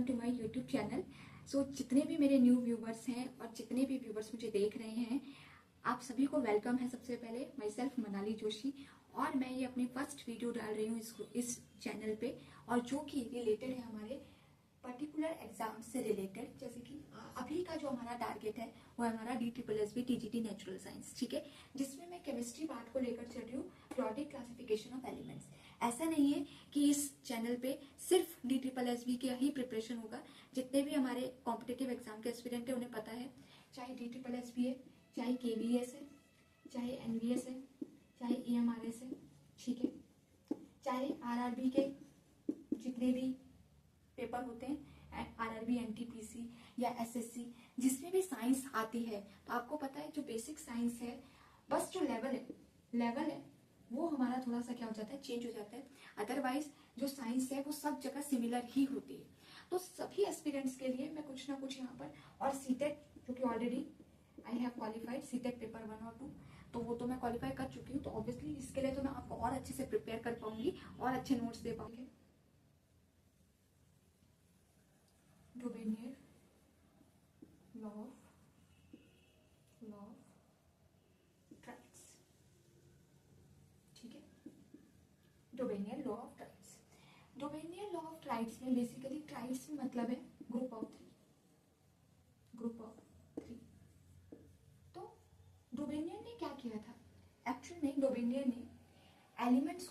Welcome to my YouTube channel. जितने भी मेरे न्यू व्यूवर्स हैं और जितने भी व्यूवर्स मुझे देख रहे हैं, आप सभी को वेलकम है। सबसे पहले माई सेल्फ मनाली जोशी, और मैं ये अपनी फर्स्ट वीडियो डाल रही हूँ इस चैनल पे, और जो कि रिलेटेड है हमारे पर्टिकुलर एग्जाम से रिलेटेड। जैसे कि अभी का जो हमारा टारगेट है वो है हमारा DSSB TGT नेचुरल साइंस, ठीक है, जिसमें मैं केमिस्ट्री पार्ट को लेकर चल रही हूँ, पीरियोडिक क्लासिफिकेशन ऑफ एलिमेंट्स। ऐसा नहीं है कि इस चैनल पे सिर्फ DSSB का ही प्रिपरेशन होगा। जितने भी हमारे कॉम्पिटेटिव एग्जाम के एस्पिरेंट है उन्हें पता है, चाहे DSSB है, चाहे KVS है, चाहे NVS है, चाहे EMRS है, ठीक है, चाहे RRB के जितने भी पेपर होते हैं, RRB NTPC या SSC, जिसमें भी साइंस आती है, तो आपको पता है जो बेसिक साइंस है, बस जो लेवल है वो हमारा थोड़ा सा क्या हो जाता है, चेंज हो जाता है। अदरवाइज जो साइंस है वो सब जगह सिमिलर ही होती है। तो सभी एस्पिरेंट्स के लिए मैं कुछ ना कुछ यहाँ पर, और सीटेट जो कि already I have qualified CTET paper 1 और 2, तो वो तो मैं क्वालिफाई कर चुकी हूँ। तो ऑब्वियसली इसके लिए तो मैं आपको और अच्छे से प्रिपेयर कर पाऊंगी और अच्छे नोट्स दे पाऊंगी। डोबेनियर लॉ ऑफ ट्राइड्स, ठीक है, Dobereiner law of triads. Dobereiner law of triads में बेसिकली ट्राइड्स में मतलब है ग्रुप ऑफ थ्री। तो डोबेनियर ने क्या किया था, एक्चुअल में डोबेनियर ने एलिमेंट्स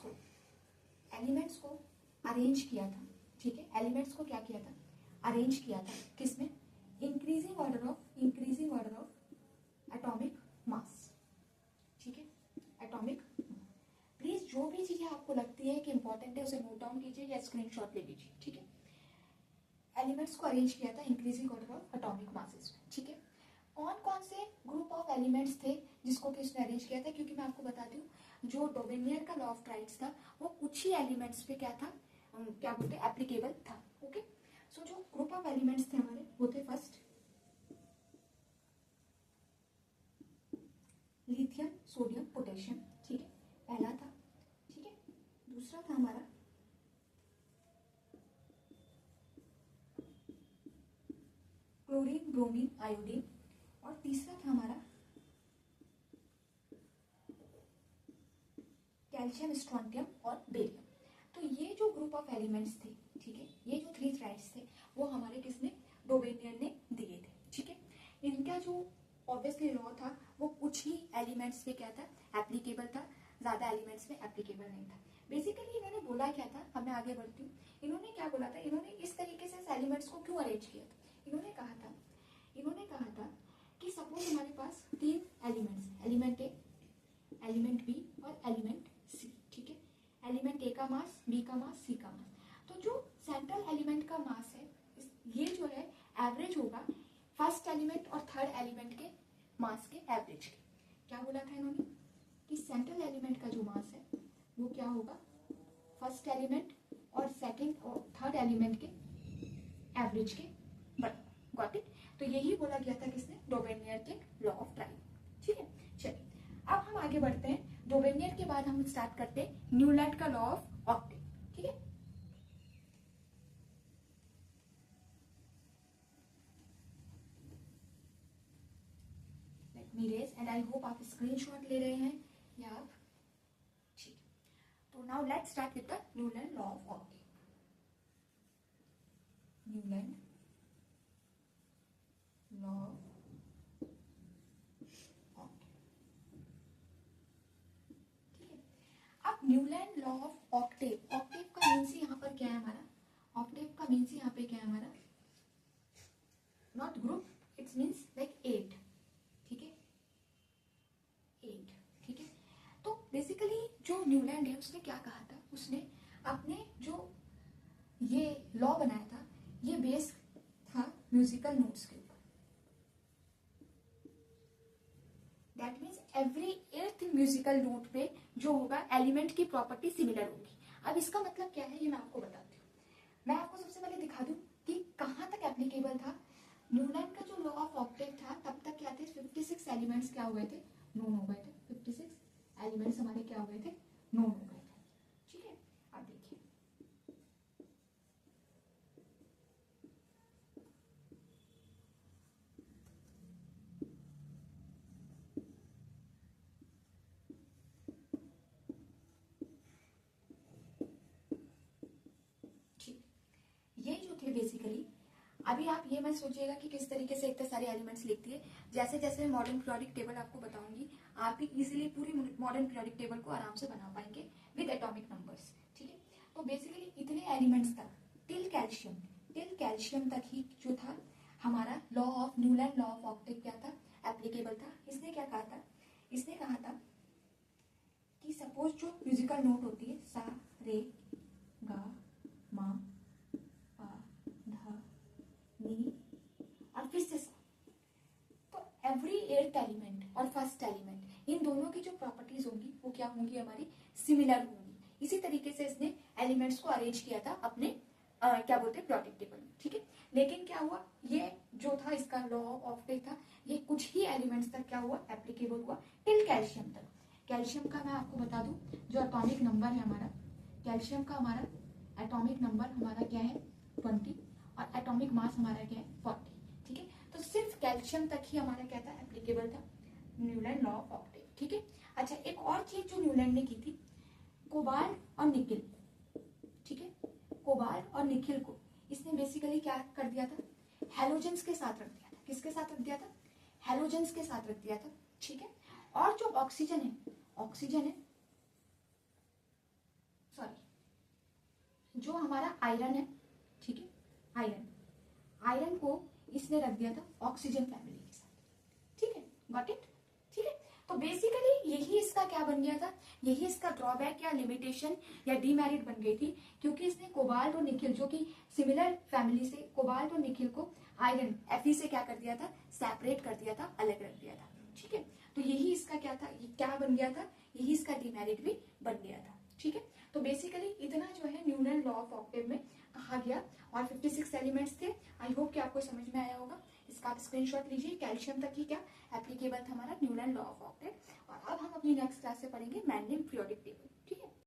को अरेंज किया था, ठीक है, एलिमेंट्स को क्या किया था, अरेंज किया था, किसमें, increasing order of atomic mass, ठीक है, एटॉमिक। प्लीज जो भी चीजें आपको लगती है कि इंपॉर्टेंट है उसे नोट डाउन कीजिए या स्क्रीनशॉट ले लीजिए, ठीक है। एलिमेंट्स को अरेंज किया था increasing order of atomic masses में, ठीक है। कौन से ग्रुप ऑफ एलिमेंट्स थे जिसको कि उसने अरेंज किया था, क्योंकि मैं आपको बताती हूँ जो डोबेनियर का लॉ ऑफ ट्राइड्स था वो कुछ ही एलिमेंट्स पे क्या था, क्या बोलते हैं, एप्लीकेबल था, ओके। सो जो ग्रुप ऑफ एलिमेंट्स थे हमारे वो थे, फर्स्ट लिथियम सोडियम पोटेशियम, ठीक है, पहला था, ठीक है। दूसरा था हमारा क्लोरीन ब्रोमीन आयोडीन, और तीसरा था हमारा कैल्शियम स्ट्रोंटियम और बेरियम। तो ये जो ग्रुप ऑफ एलिमेंट्स थे, ठीक है, ये जो 3 ट्राइड्स थे वो हमारे किसने, डोबेनियर ने दिए थे, ठीक है। इनका जो ऑब्वियसली लॉ था वो कुछ ही एलिमेंट्स पे क्या था, एप्लीकेबल था, ज्यादा एलिमेंट्स में एप्लीकेबल नहीं था। बेसिकली इन्होंने बोला क्या था, अब मैं आगे बढ़ती हूँ, इन्होंने क्या बोला था, इन्होंने इस तरीके से एलिमेंट्स को क्यों अरेंज किया था। इन्होंने कहा था कि सपोज हमारे पास 3 एलिमेंट्स, एलिमेंट ए, एलिमेंट बी और एलिमेंट सी, ठीक है। एलिमेंट ए का मास, बी का मास, सी का मास। तो जो सेंट्रल एलिमेंट का मास है ये जो है एवरेज होगा फर्स्ट एलिमेंट और थर्ड एलिमेंट के मास के एवरेज के। क्या बोला था इन्होंने कि सेंट्रल एलिमेंट का जो मास है वो क्या होगा, फर्स्ट एलिमेंट और सेकंड और थर्ड एलिमेंट के एवरेज के बराबर। Got it. तो यही बोला गया था किसने, डोबेनियर के लॉ ऑफ ट्राइड, ठीक है। चलिए अब हम आगे बढ़ते हैं। डोबेनियर के बाद हम स्टार्ट करते हैं न्यूलैंड का लॉ ऑफ ऑक्टेव, ठीक है। Let me raise and I hope आप स्क्रीनशॉट ले रहे हैं या आप, ठीक है। तो now let's start with the Newland law of octave. Newland law Newland law of octave. Octave का मीन्स यहाँ पर क्या है हमारा, ऑक्टेव का मीन्स यहाँ पे क्या है हमारा, not group, it's means like 8, ठीक है, 8, ठीक है। तो बेसिकली जो न्यूलैंड है उसने क्या कहा था, उसने अपने जो ये लॉ बनाया था ये बेस था म्यूजिकल नोट्स के ऊपर। That means every 8th musical note पे जो होगा एलिमेंट की प्रॉपर्टी सिमिलर होगी। अब इसका मतलब क्या है ये मैं आपको बताती हूँ। मैं आपको सबसे पहले दिखा दूं कि कहाँ तक एप्लीकेबल था। न्यूलैंड का जो लॉ ऑफ ऑक्टेव था तब तक क्या थे, 56 एलिमेंट्स क्या हो गए थे, नोन हो गए थे। 56 एलिमेंट्स हमारे क्या हो गए थे, नोन हो गए थे, ठीक है। अब देखिए थे बेसिकली। अभी आप ये मत सोचिएगा कि किस तरीके से इतने सारे एलिमेंट्स लिखती है। जैसे जैसे मॉडर्न पीरियोडिक टेबल आपको बताऊंगी, आप भी इजीली पूरी मॉडर्न पीरियोडिक टेबल को आराम से बना पाएंगे विद एटॉमिक नंबर्स। ठीक है, तो बेसिकली इतने एलिमेंट्स तक टिल कैल्शियम तक ही जो था हमारा law of Newland law of octave क्या था, एप्लीकेबल था। इसने क्या कहा था, इसने कहा था कि सपोज जो म्यूजिकल नोट होती है सा रे गा मा पा धा नी और फिर से सा, तो एवरी एट्थ एलिमेंट और फर्स्ट एलिमेंट इन दोनों की जो प्रॉपर्टीज होंगी वो क्या होंगी, हमारी सिमिलर होंगी। इसी तरीके से इसने एलिमेंट्स को अरेंज किया था अपने क्या बोलते हैं पीरियोडिक टेबल में। ठीक है, लेकिन क्या हुआ, ये जो था इसका लॉ ऑफ ऑक्टेव था, ये कुछ ही एलिमेंट्स तक क्या हुआ, एप्लीकेबल हुआ टिल कैल्शियम तक। कैल्शियम का मैं आपको बता दूं, जो एटॉमिक नंबर है हमारा कैल्शियम का, हमारा एटॉमिक नंबर हमारा क्या है 20 और एटॉमिक मास हमारा क्या है 40। ठीक है, तो सिर्फ कैल्शियम तक ही हमारा क्या था, एप्लीकेबल था न्यूलैंड लॉ ऑफ ऑक्टेव। ठीक है, अच्छा एक और चीज जो न्यूलैंड ने की थी, कोबाल्ट और निकिल। ठीक है, कोबाल्ट और निकिल को इसने बेसिकली क्या कर दिया था, हेलोजेंस के साथ रख दिया था। किसके साथ रख दिया था, हेलोजेंस के साथ रख दिया था। ठीक है, और जो ऑक्सीजन है सॉरी जो हमारा आयरन है, ठीक है, आयरन को इसने रख दिया था ऑक्सीजन फैमिली के साथ। ठीक है, गॉट इट। ठीक है, तो बेसिकली यही इसका क्या बन गया था, यही इसका ड्रॉबैक या लिमिटेशन या डीमेरिट बन गई थी, क्योंकि इसने कोबाल्ट और निकिल जो कि सिमिलर फैमिली से, कोबाल्ट और निकिल को आयरन Fe से क्या कर दिया था, सेपरेट कर दिया था, अलग रख दिया था। ठीक है, तो यही इसका क्या था, ये क्या बन गया था, यही इसका डीमेरिट भी बन गया था। ठीक है, तो बेसिकली इतना जो है न्यूलैंड लॉ ऑफ ऑक्टेव में कहा गया, और 56 एलिमेंट्स थे। आई होप कि आपको समझ में आया होगा। इसका आप स्क्रीनशॉट लीजिए, कैल्शियम तक ही क्या एप्लीकेबल था हमारा न्यूलैंड लॉ ऑफ ऑक्टेव। और अब हम अपनी नेक्स्ट क्लास से पढ़ेंगे मैंडेलिन पीरियोडिक टेबल। ठीक है।